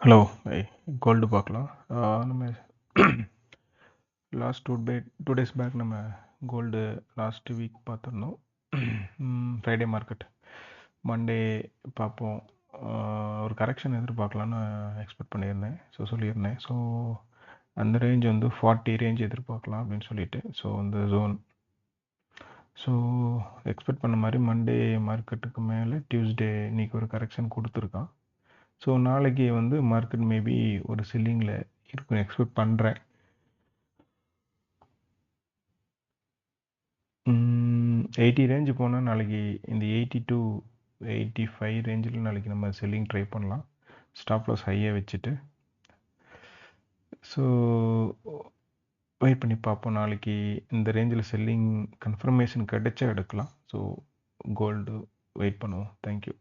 Hello gold பார்க்கலாம். நம்ம last two days back நம்ம கோல்டு லாஸ்ட் வீக் பார்த்துருந்தோம். ஃப்ரைடே மார்க்கெட் மண்டே பார்ப்போம். ஒரு கரெக்ஷன் எதிர்பார்க்கலான்னு எக்ஸ்பெக்ட் பண்ணியிருந்தேன். சொல்லியிருந்தேன். ஸோ அந்த ரேஞ்ச் வந்து 40 ரேஞ்ச் எதிர்பார்க்கலாம் அப்படின்னு சொல்லிட்டு. ஸோ அந்த ஜோன் எக்ஸ்பெக்ட் பண்ண மாதிரி மண்டே மார்க்கெட்டுக்கு மேலே டியூஸ்டே இன்றைக்கி ஒரு கரெக்ஷன் கொடுத்துருக்கான். ஸோ நாளைக்கு வந்து மார்க்கெட் மேபி ஒரு செல்லிங்கில் இருக்கும் எக்ஸ்பெக்ட் பண்ணுறேன். 80 ரேஞ்சு போனால் நாளைக்கு இந்த 80 to 85 ரேஞ்சில் நாளைக்கு நம்ம செல்லிங் ட்ரை பண்ணலாம், ஸ்டாப் லாஸ் ஹையாக வச்சுட்டு. ஸோ வெயிட் பண்ணி பார்ப்போம். நாளைக்கு இந்த ரேஞ்சில் செல்லிங் கன்ஃபர்மேஷன் கிடைச்சா எடுக்கலாம். ஸோ கோல்டு வெயிட் பண்ணுவோம். தேங்க்யூ.